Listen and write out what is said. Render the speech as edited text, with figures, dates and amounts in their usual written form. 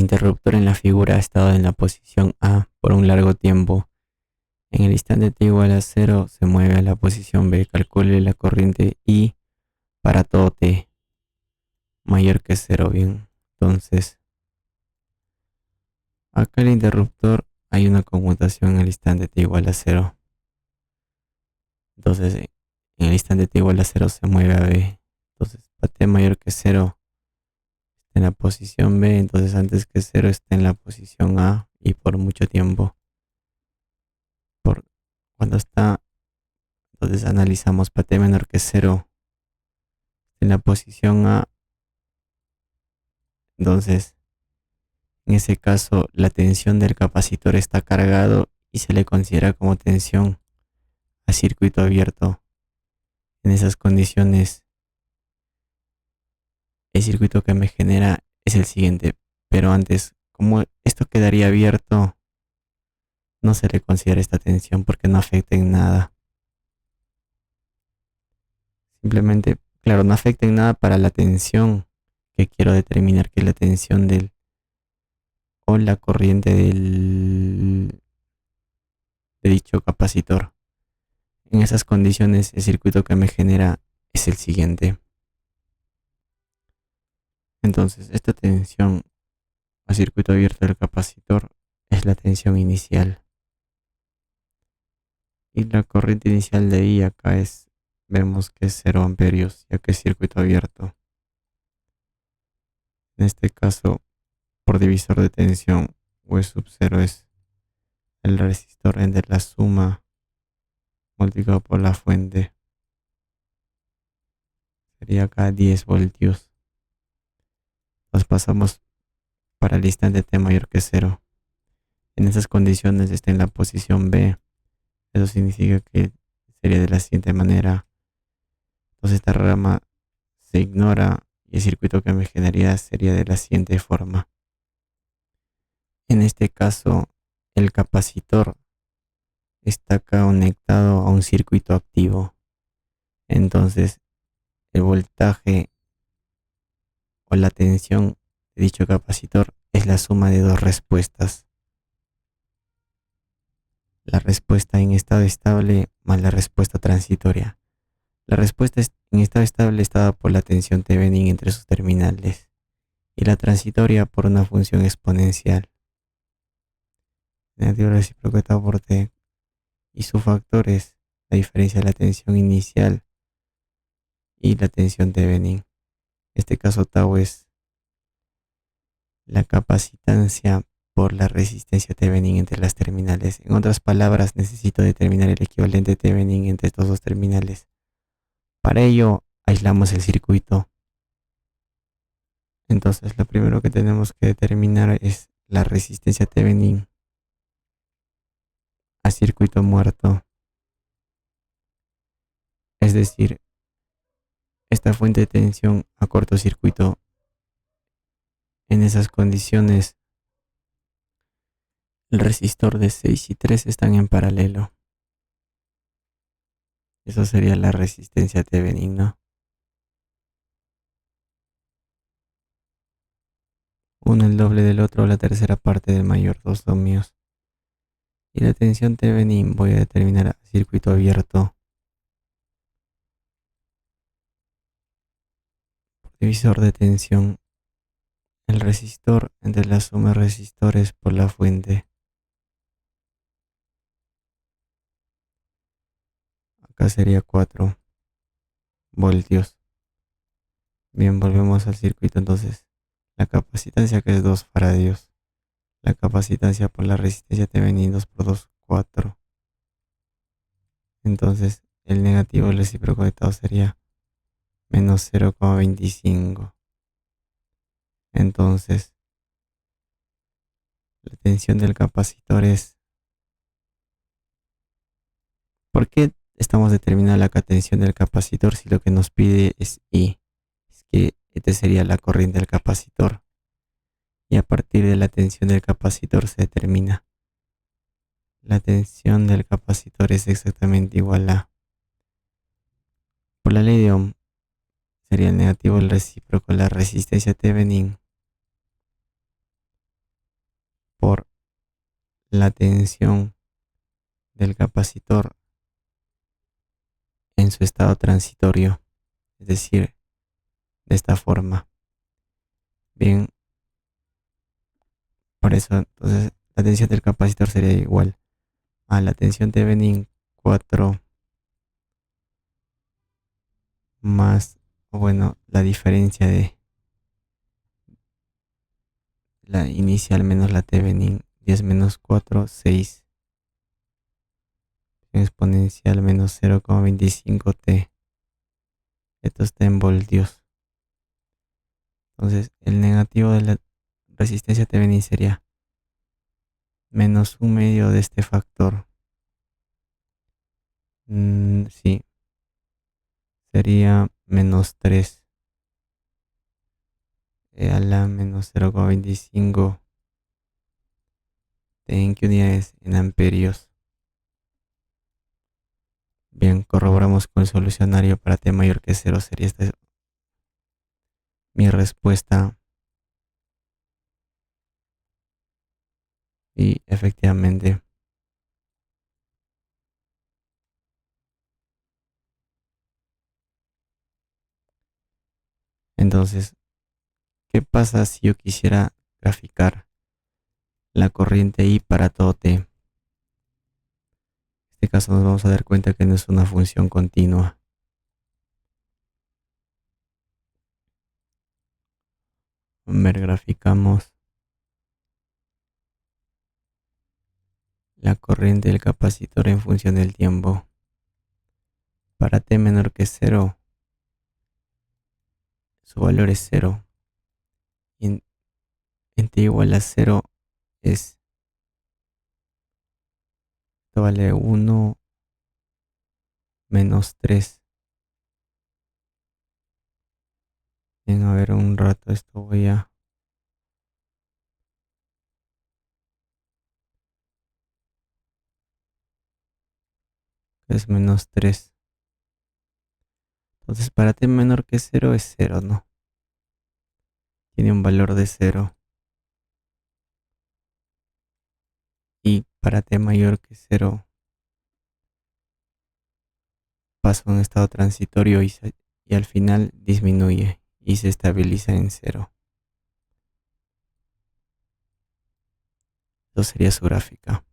interruptor en la figura ha estado en la posición A por un largo tiempo. En el instante t igual a 0 se mueve a la posición B. Calcule la corriente I para todo t mayor que 0. Bien, entonces acá el interruptor hay una conmutación en el instante t igual a 0. Entonces en el instante t igual a 0 se mueve a B. Entonces para t mayor que 0 está en la posición B. Entonces antes que 0 está en la posición A y por mucho tiempo. Por cuando está, entonces analizamos para t menor que 0 en la posición A. Entonces en ese caso la tensión del capacitor está cargado y se le considera como tensión a circuito abierto. En esas condiciones el circuito que me genera es el siguiente, pero antes, como esto quedaría abierto, no se le considera esta tensión porque no afecta en nada. Simplemente, claro, no afecta en nada para la tensión que quiero determinar, que es la tensión del o la corriente de dicho capacitor. En esas condiciones el circuito que me genera es el siguiente. Entonces esta tensión a circuito abierto del capacitor es la tensión inicial. Y la corriente inicial de I acá vemos que es 0 amperios, ya que es circuito abierto. En este caso, por divisor de tensión, V sub 0 es el resistor entre la suma multiplicado por la fuente. Sería acá 10 voltios. Nos pasamos para el instante t mayor que 0. En esas condiciones está en la posición B. Eso significa que sería de la siguiente manera. Entonces esta rama se ignora y el circuito que me generaría sería de la siguiente forma. En este caso, el capacitor está conectado a un circuito activo. Entonces, el voltaje o la tensión de dicho capacitor es la suma de dos respuestas. La respuesta en estado estable más la respuesta transitoria. La respuesta en estado estable está dada por la tensión Thevenin entre sus terminales y la transitoria por una función exponencial. Negativo recíproco de tau por t y su factor es la diferencia de la tensión inicial y la tensión Thevenin. En este caso tau es la capacitancia por la resistencia Thevenin entre las terminales. En otras palabras, necesito determinar el equivalente Thevenin entre estos dos terminales. Para ello, aislamos el circuito. Entonces, lo primero que tenemos que determinar es la resistencia Thevenin a circuito muerto. Es decir, esta fuente de tensión a cortocircuito. En esas condiciones, el resistor de 6 y 3 están en paralelo. Eso sería la resistencia Thevenin, ¿no? Uno el doble del otro, la tercera parte del mayor, dos ohmios. Y la tensión Thevenin voy a determinar a circuito abierto. Por divisor de tensión, el resistor entre la suma de resistores por la fuente. Acá sería 4 voltios. Bien, volvemos al circuito entonces. La capacitancia que es 2 faradios. La capacitancia por la resistencia Thevenin 2 por 2, 4. Entonces el negativo recíproco de tau sería menos 0,25. Entonces la tensión del capacitor es... ¿Por qué estamos determinando la tensión del capacitor si lo que nos pide es I? Es que esta sería la corriente del capacitor. Y a partir de la tensión del capacitor se determina. La tensión del capacitor es exactamente igual a... Por la ley de Ohm sería el negativo el recíproco, la resistencia Thevenin la tensión del capacitor en su estado transitorio, es decir, de esta forma. Bien, por eso entonces la tensión del capacitor sería igual a la tensión Thevenin 4 más, o bueno, la diferencia de la inicial menos la Thevenin 10 menos 4, 6 exponencial menos 0,25 t. Esto está en voltios. Entonces el negativo de la resistencia Thevenin sería menos un medio de este factor. Sí, sería menos 3 a la menos 0,25 t. ¿En qué unidades? En amperios. Bien, corroboramos con el solucionario para t mayor que 0. Sería esta mi respuesta. Y efectivamente, entonces, ¿qué pasa si yo quisiera graficar la corriente I para todo t? En este caso nos vamos a dar cuenta que no es una función continua. Ver, graficamos la corriente del capacitor en función del tiempo. Para t menor que 0, su valor es 0. Y en t igual a 0 es, esto vale 1 menos 3. Bien, a ver un rato, esto voy a... es menos 3. Entonces para t menor que 0 es 0, ¿no? Tiene un valor de 0. Y para t mayor que 0 pasa a un estado transitorio y al final disminuye y se estabiliza en 0. Eso sería su gráfica.